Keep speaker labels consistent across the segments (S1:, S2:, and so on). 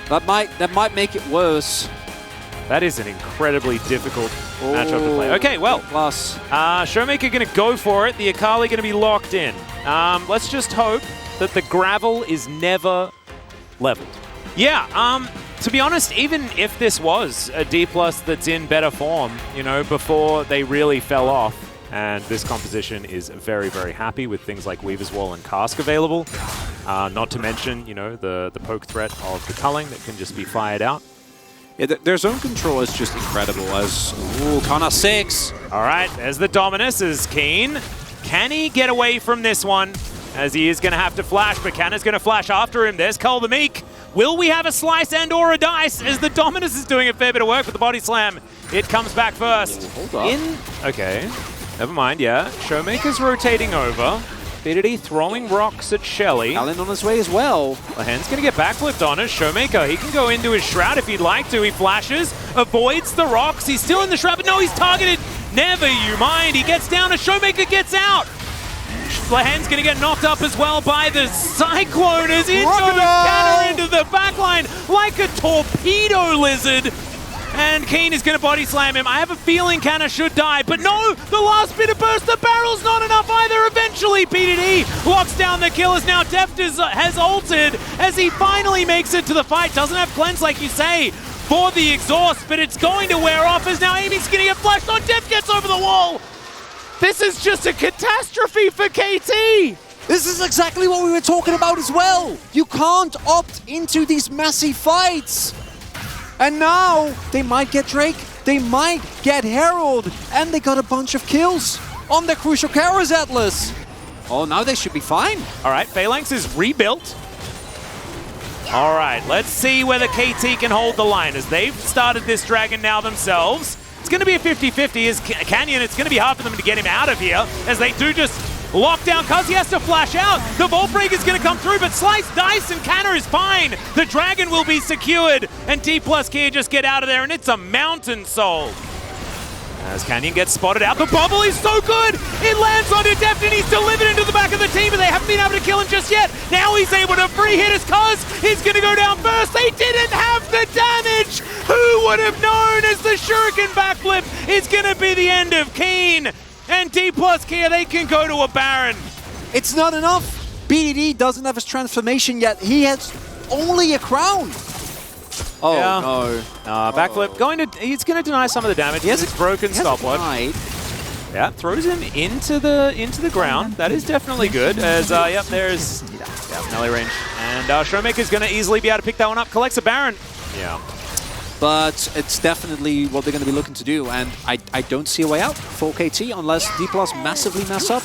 S1: That might make it worse.
S2: That is an incredibly difficult matchup to play. Okay, well,
S1: plus
S2: Showmaker going to go for it. The Akali going to be locked in. Let's just hope that the gravel is never leveled. Yeah, to be honest, even if this was a D+ that's in better form, you know, before they really fell off, and this composition is very, very happy with things like Weaver's Wall and Cask available, not to mention, you know, the poke threat of the culling that can just be fired out.
S1: Yeah, their zone control is just incredible as... Ooh, Kana 6!
S2: Alright, there's the Dominus as Keen. Can he get away from this one? As he is going to have to flash, but Kana's going to flash after him. There's Cull the Meek. Will we have a slice and or a dice as the Dominus is doing a fair bit of work with the body slam? It comes back first.
S1: Hold up.
S2: Okay, never mind, yeah. Showmaker's rotating over. Bidity throwing rocks at Shelly.
S1: Allen on his way as well.
S2: Lahen's going to get backflipped on us. Showmaker, he can go into his Shroud if he'd like to. He flashes, avoids the rocks. He's still in the Shroud, but no, he's targeted. Never you mind. He gets down, and Showmaker gets out. Lahen's going to get knocked up as well by the Cyclone as it goes Canna into the backline like a torpedo lizard. And Keen is going to body slam him. I have a feeling Canna should die, but no, the last bit of burst, the barrel's not enough either. Eventually, PDD locks down the kill as now Deft has ulted as he finally makes it to the fight. Doesn't have cleanse like you say for the exhaust, but it's going to wear off as now Amy's going to get flashed on. Deft gets over the wall. This is just a catastrophe for KT.
S1: This is exactly what we were talking about as well. You can't opt into these massive fights. And now they might get Drake, they might get Herald, and they got a bunch of kills on their crucial Kara's Atlas. Oh, now they should be fine.
S2: All right, Phalanx is rebuilt. All right, let's see whether KT can hold the line as they've started this dragon now themselves. It's going to be a 50-50 as Canyon. It's going to be hard for them to get him out of here as they do just lock down because he has to flash out. The Vault Break is going to come through, but Slice, Dice, and Canna is fine. The Dragon will be secured, and D+ Kia just get out of there, and it's a Mountain Soul. As Canyon gets spotted out, the bubble is so good! It lands onto Deft, and he's delivered into the back of the team, but they haven't been able to kill him just yet. Now he's able to free hit his cuz. He's going to go down first. They didn't have the damage! Who would have known as the Shuriken backflip is going to be the end of Keen? And D+ Kia, they can go to a Baron.
S1: It's not enough. BDD doesn't have his transformation yet. He has only a crown. Oh,
S2: yeah.
S1: No.
S2: Backflip, he's going to deny some of the damage. Yes, it's broken stopwatch. Yeah, throws him into the ground. That is definitely good. As, yep, there's melee range. And Showmaker's going to easily be able to pick that one up. Collects a Baron. Yeah.
S1: But it's definitely what they're going to be looking to do, and I don't see a way out for KT unless D+ massively mess up.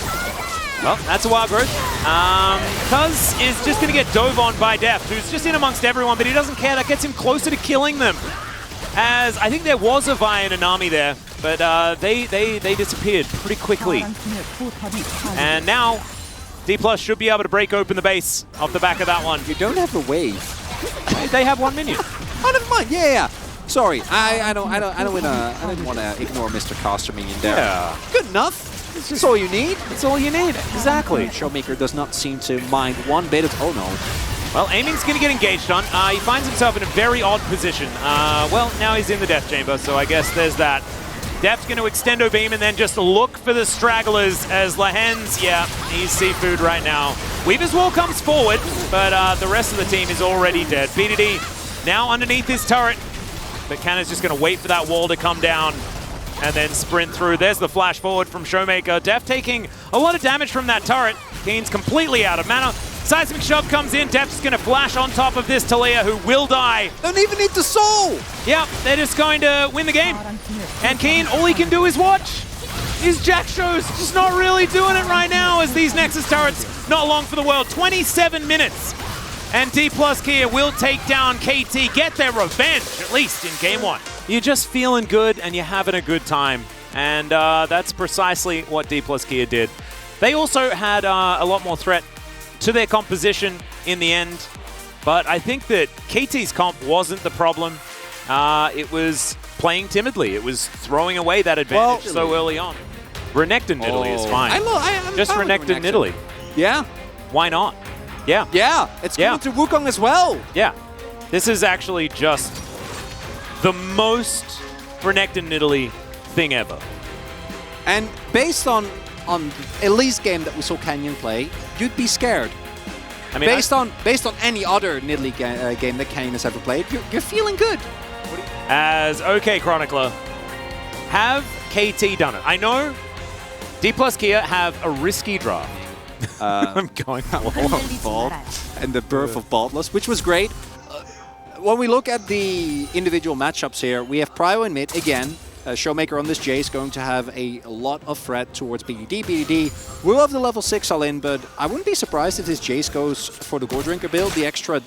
S2: Well, that's a wild growth. Cuz is just going to get dove on by Deft, who's just in amongst everyone, but he doesn't care. That gets him closer to killing them. As I think there was a Vi and a Nami there, but they disappeared pretty quickly. And now D+ should be able to break open the base off the back of that one.
S1: You don't have a wave.
S2: They have one minion.
S1: Oh, never mind. Yeah. Sorry, I don't want to ignore Mr. Caster minion there.
S2: Yeah.
S1: Good enough. That's all you need.
S2: That's all you need. Exactly.
S1: Showmaker does not seem to mind one bit of... Oh, no.
S2: Well, Aiming's going to get engaged on. He finds himself in a very odd position. Well, now he's in the Death Chamber, so I guess there's that. Deft's going to extendo beam and then just look for the stragglers as Lahen's, yeah, he's seafood right now. Weaver's Wall comes forward, but the rest of the team is already dead. BDD now underneath his turret, but Canna's just going to wait for that wall to come down and then sprint through. There's the flash forward from Showmaker. Deft taking a lot of damage from that turret. Keen's completely out of mana. Seismic Shove comes in. Deft's going to flash on top of this Talia, who will die.
S1: Don't even need the soul!
S2: Yep, they're just going to win the game. And Keen, all he can do is watch. His Jack Show's just not really doing it right now as these Nexus turrets not long for the world. 27 minutes. And D+ Kia will take down KT, get their revenge, at least in game one. You're just feeling good and you're having a good time. And that's precisely what D+ Kia did. They also had a lot more threat to their composition in the end. But I think that KT's comp wasn't the problem. It was playing timidly. It was throwing away that advantage so early on. Renekton Nidalee is fine. Just Renekton Nidalee.
S1: Yeah.
S2: Why not? Yeah.
S1: Yeah, it's coming to Wukong as well.
S2: Yeah. This is actually just the most Renekton Nidalee thing ever.
S1: And based on Elite's game that we saw Canyon play, you'd be scared. I mean, based on any other Nidalee game that Canyon has ever played, you're feeling good.
S2: As OK Chronicler, have KT done it? I know D plus Kia have a risky draft. I'm going
S1: Vault and the birth of Baldless, which was great. When we look at the individual matchups here, we have Prio in mid again. Showmaker on this Jace going to have a lot of threat towards BDD. BDD will have the level 6 all-in, but I wouldn't be surprised if this Jace goes for the Gore Drinker build. The extra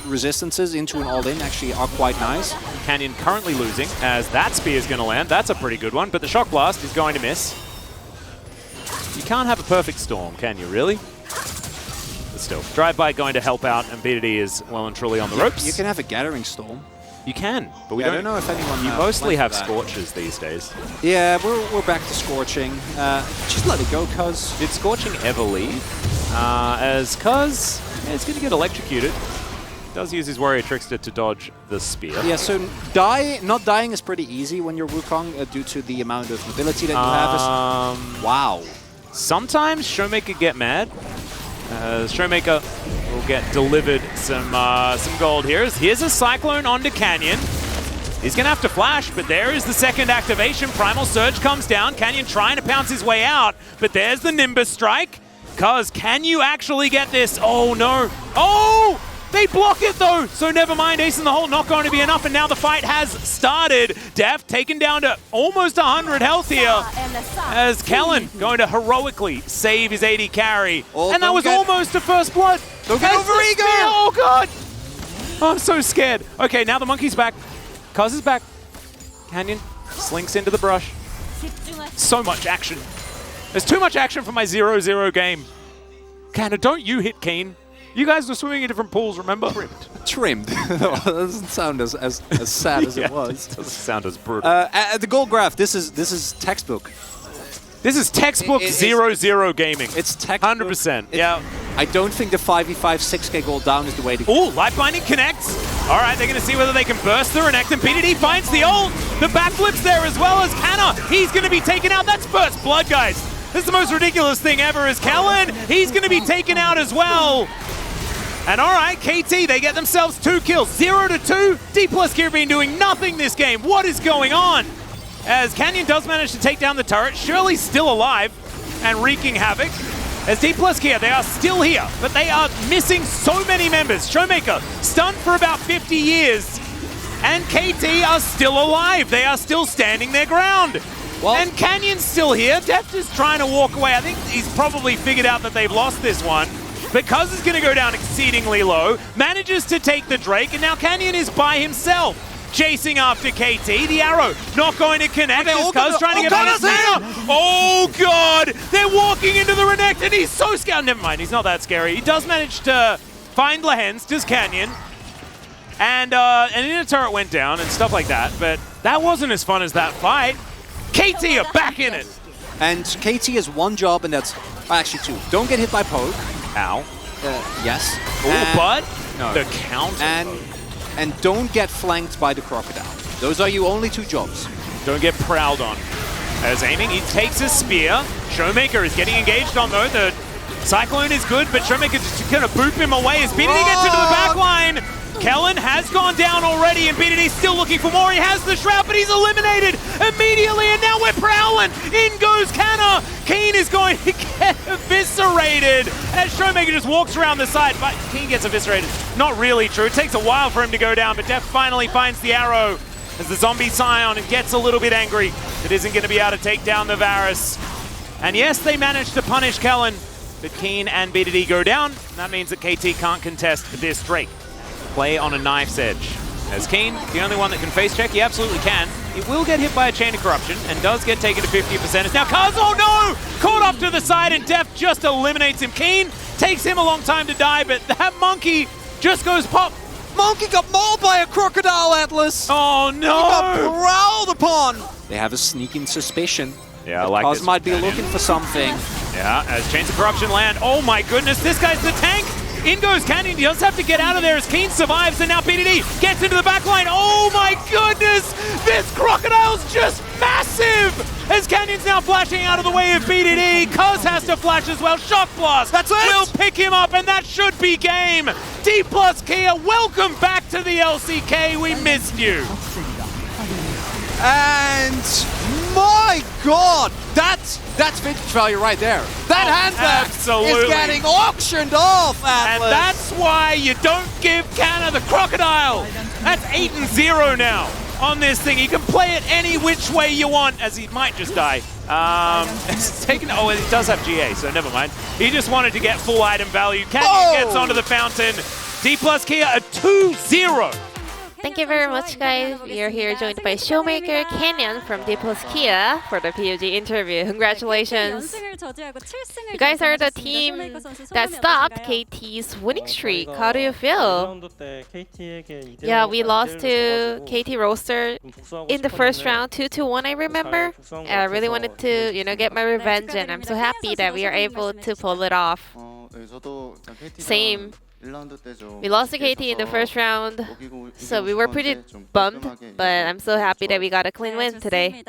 S1: resistances into an all-in actually are quite nice.
S2: Canyon currently losing, as that spear is going to land. That's a pretty good one, but the Shock Blast is going to miss. You can't have a perfect storm, can you, really? But still, Drive-By going to help out, and BDD is well and truly on the ropes.
S1: You can have a Gathering Storm.
S2: You can, but we
S1: don't know if anyone.
S2: You mostly have Scorches these days.
S1: Yeah, we're back to Scorching. Just let it go, Cuz.
S2: Did Scorching ever leave? As Cuz, yeah, it's going to get electrocuted. Does use his Warrior Trickster to dodge the spear.
S1: Yeah, so not dying is pretty easy when you're Wukong due to the amount of mobility that you have. Wow. Sometimes
S2: Showmaker get mad. Showmaker will get delivered some gold here. Here's a Cyclone onto Canyon. He's going to have to flash, but there is the second activation. Primal Surge comes down. Canyon trying to pounce his way out, but there's the Nimbus Strike. Cuz, can you actually get this? Oh, no. Oh! They block it, though! So never mind, Ace in the Hole not going to be enough, and now the fight has started. Def taken down to almost 100 health here, as Kellen going to heroically save his AD carry. And that was almost a first blood.
S1: Don't get over ego!
S2: Oh, God! Oh, I'm so scared. Okay, now the monkey's back. Cuz is back. Canyon slinks into the brush. So much action. There's too much action for my 0-0 game. Canada, don't you hit Keen. You guys were swimming in different pools, remember?
S1: Trimmed. That doesn't sound as sad as it was.
S2: It doesn't sound as brutal.
S1: The gold graph, this is textbook.
S2: This is textbook 0-0 gaming.
S1: It's textbook.
S2: 100%. Yeah.
S1: I don't think the 5v5 6k gold down is the way to go.
S2: Ooh, Life Binding connects. All right, they're going to see whether they can burst the Renekton. BDD finds the ult. The backflip's there as well as Canna. He's going to be taken out. That's first blood, guys. This is the most ridiculous thing ever is Kellen. He's going to be taken out as well. And all right, KT, they get themselves 2 kills, 0-2. D plus Gear been doing nothing this game. What is going on? As Canyon does manage to take down the turret, Shirley's still alive and wreaking havoc. As D plus Gear, they are still here, but they are missing so many members. Showmaker stunned for about 50 years, and KT are still alive. They are still standing their ground. Well, and Canyon's still here. Deft is trying to walk away. I think he's probably figured out that they've lost this one. But Cuz is going to go down exceedingly low, manages to take the Drake, and now Canyon is by himself, chasing after KT. The arrow not going to connect. Cuz trying to get on his mana. Oh, God! They're walking into the Renekton. He's so scared. Never mind, he's not that scary. He does manage to find Lehens, does Canyon. And an inner turret went down and stuff like that, but that wasn't as fun as that fight. KT are back in it.
S1: And KT has one job, and that's actually 2. Don't get hit by poke.
S2: Ow.
S1: Yes.
S2: Oh, but no. The counter.
S1: And don't get flanked by the crocodile. Those are your only 2 jobs.
S2: Don't get prowled on. As aiming, he takes his spear. Showmaker is getting engaged on, though. The Cyclone is good, but Showmaker just going to boop him away as BDD gets into the back line. Kellen has gone down already, and BDD's still looking for more. He has the Shroud, but he's eliminated immediately, and now we're prowling. In goes Canna. Keen is going to get eviscerated as Showmaker just walks around the side, but Keen gets eviscerated. Not really true. It takes a while for him to go down, but Def finally finds the arrow as the zombie Scion and gets a little bit angry. It isn't going to be able to take down the Varus. And yes, they managed to punish Kellen, but Keen and BDD go down. And that means that KT can't contest this Drake. Play on a knife's edge. As Keen, the only one that can face check, he absolutely can. He will get hit by a Chain of Corruption and does get taken to 50%. It's now Cuz, oh no! Caught off to the side and Def just eliminates him. Keen takes him a long time to die, but that monkey just goes pop.
S1: Monkey got mauled by a crocodile, Atlas!
S2: Oh no!
S1: He got prowled upon! They have a sneaking suspicion.
S2: Yeah, I like
S1: Cuz
S2: this.
S1: might be looking for something.
S2: Yeah, as Chains of Corruption land. Oh my goodness, this guy's the tank! In goes Canyon. He does have to get out of there as Keen survives, and now BDD gets into the back line. Oh my goodness! This Crocodile's just massive! As Canyon's now flashing out of the way of BDD. Cuz has to flash as well. Shock Blast will pick him up, and that should be game. D plus Kia, welcome back to the LCK. We missed you.
S1: And my God, that's vintage value right there. That handbag is getting auctioned off, Atlas.
S2: And that's why you don't give Canna the Crocodile. That's 8-0 now on this thing. You can play it any which way you want, as he might just die. It's taken. Oh, it does have GA, so never mind. He just wanted to get full item value. Canyon gets onto the fountain. D plus Kia a 2-0.
S3: Thank you very much, guys. We are here joined by Showmaker Canyon from D plus Kia for the PUG interview. Congratulations. You guys are the team that stopped KT's winning streak. How do you feel? Yeah, we lost to KT Roaster in the first round, 2-1, I remember. I really wanted to, get my revenge, and I'm so happy that we are able to pull it off. Same. We lost to KT in the first round, so we were pretty bummed, but I'm so happy that we got a clean win today. And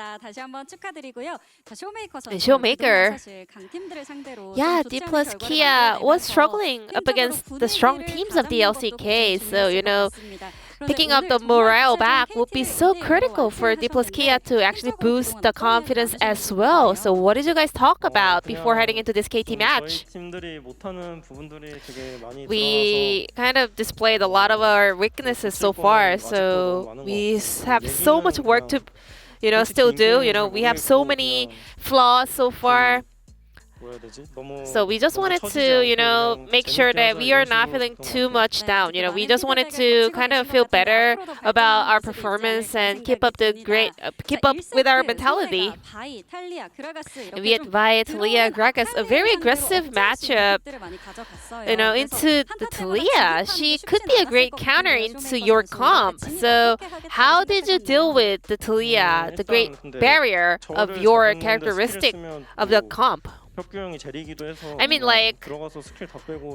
S3: Showmaker, yeah, D plus Kia was struggling up against the strong teams of the LCK, so picking up the morale back would be so critical for D plus Kia to actually boost the confidence as well. So what did you guys talk about before heading into this KT match? We kind of displayed a lot of our weaknesses so far, so we have so much work to still do. We have so many flaws so far. So we just wanted to, make sure that we are not feeling too much down. We just wanted to kind of feel better about our performance and keep up with our mentality. And we had Vi, Talia, Gragas, a very aggressive matchup, into the Talia. She could be a great counter into your comp. So how did you deal with the Talia, the great barrier of your characteristic of the comp? I mean,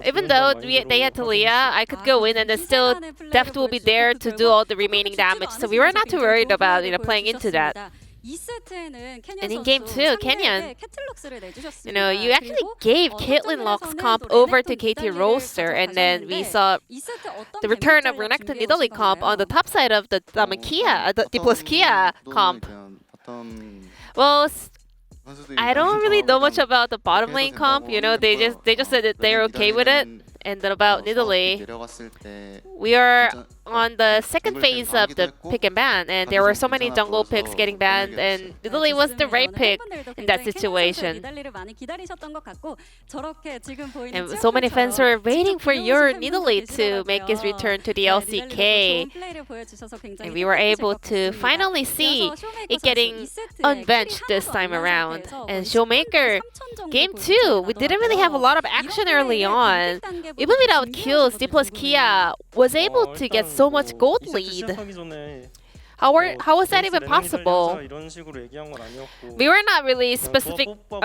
S3: even though they had Talia, I could go in and then still Deft will be there to do all the remaining damage. So we were not too worried about playing into that. And in game 2, Canyon, you actually gave Caitlyn Locke's comp over to KT Roaster, and then we saw the return of Renekton Nidalee comp on the top side of the D plus Kia comp. Well, I don't really know much about the bottom lane comp. They just said that they're okay with it. And then about Nidalee, we are on the second phase of the pick and ban, and there were so many jungle picks getting banned, and Nidalee was the right pick in that situation. And so many fans were waiting for your Nidalee to make his return to the LCK, and we were able to finally see it getting unbenched this time around. And Showmaker, game 2, we didn't really have a lot of action early on. Even without kills, D plus Kia was able to get so much gold lead. How was that even possible? We were not really specific, we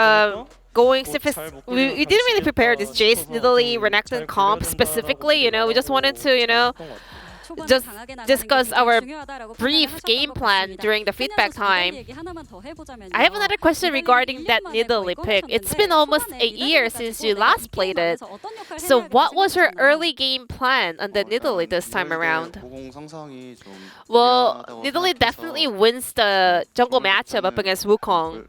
S3: didn't really prepare this Jace, Nidalee, Renekton comp specifically, we just wanted to, just discuss our brief game plan during the feedback time. I have another question regarding that Nidalee pick. It's been almost a year since you last played it. So what was your early game plan on the Nidalee this time around? Well, Nidalee definitely wins the jungle matchup up against Wukong.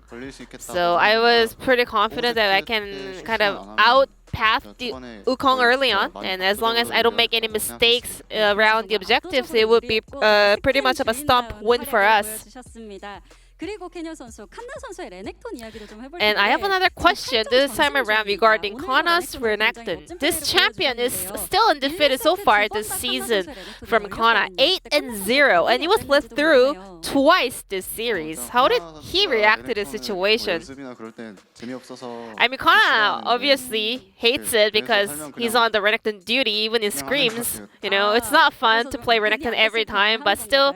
S3: So I was pretty confident that I can kind of outpath the Wukong early on, and as long as I don't make any mistakes around the objectives, it would be pretty much of a stomp win for us. And I have another question this time around regarding Kana's Renekton. This champion is still undefeated so far this season from Kana, 8-0, and he was let through twice this series. How did he react to the situation? I mean, Kana obviously hates it because he's on the Renekton duty even in scrims. It's not fun to play Renekton every time, but still,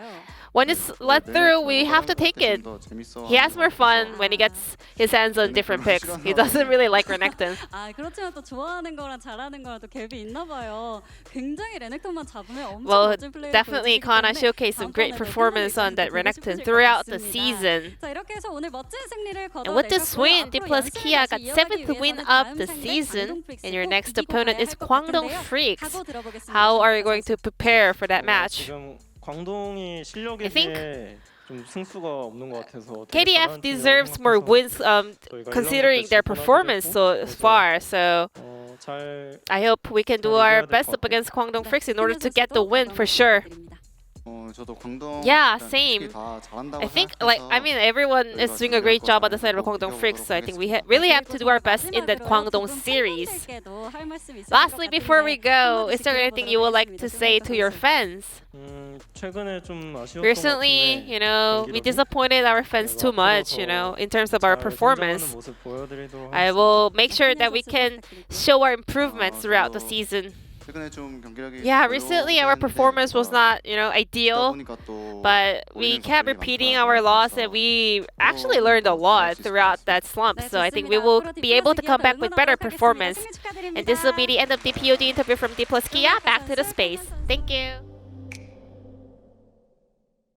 S3: when it's let through, we have to take it. He has more fun when he gets his hands on different picks. He doesn't really like Renekton.
S4: 그렇지만 또 좋아하는 거랑 잘하는 거랑 또 갭이 있나 봐요. 굉장히 레넥톤만 잡으면 엄청
S3: Well,
S4: 멋진 플레이를
S3: definitely
S4: 보여주기
S3: Kana
S4: 때문에
S3: showcased some great performance on that Renekton throughout the season.
S4: 자, 이렇게 해서 오늘 멋진 승리를
S3: And with this
S4: 거둬내셨고요.
S3: win,
S4: 앞으로
S3: D+ Kia
S4: 연승을
S3: got
S4: 같이
S3: 7th
S4: 이어가기
S3: win
S4: 위해서는
S3: of the
S4: 다음
S3: season,
S4: 상대 광동
S3: and your
S4: 프릭스
S3: next
S4: 꼭
S3: opponent
S4: 이기고
S3: is
S4: 가야 할것
S3: Kwangdong
S4: 같은데요.
S3: Freaks.
S4: 하고 들어보겠습니다.
S3: How are you going to prepare for that match?
S5: 지금 광동이 실력에
S3: I think
S5: 비해 좀 승수가 없는 것 같아서
S3: KDF deserves more wins considering their performance so far. So
S5: 잘
S3: I hope we can do our best up against Kwangdong Freaks in order to get the win for sure.
S6: 저도 광동
S3: Yeah,
S6: 일단
S3: same.
S6: 솔직히 다 잘한다고
S3: I think,
S6: 생각해서
S3: everyone is doing a great job on the side of Kwangdong Freaks, so I think we really have to do our best in that Kwangdong series. Lastly, before we go, is there anything you would like to say to your fans?
S5: 최근에 좀 아쉬웠던 것
S3: Recently,
S5: 같은데
S3: we disappointed our fans too much, in terms of our
S5: 잘
S3: performance.
S5: 성장하는 모습 보여드리도록
S3: I
S5: 하겠습니다.
S3: will make sure that we can show our improvements throughout the season.
S6: 최근에 좀 경기력이
S3: Yeah, recently our performance was not, ideal, but we kept repeating our loss and we actually learned a lot throughout that slump. So I think we will be able to come back with better performance. And this will be the end of the POD interview from D+ Kia. Back to the space. Thank you.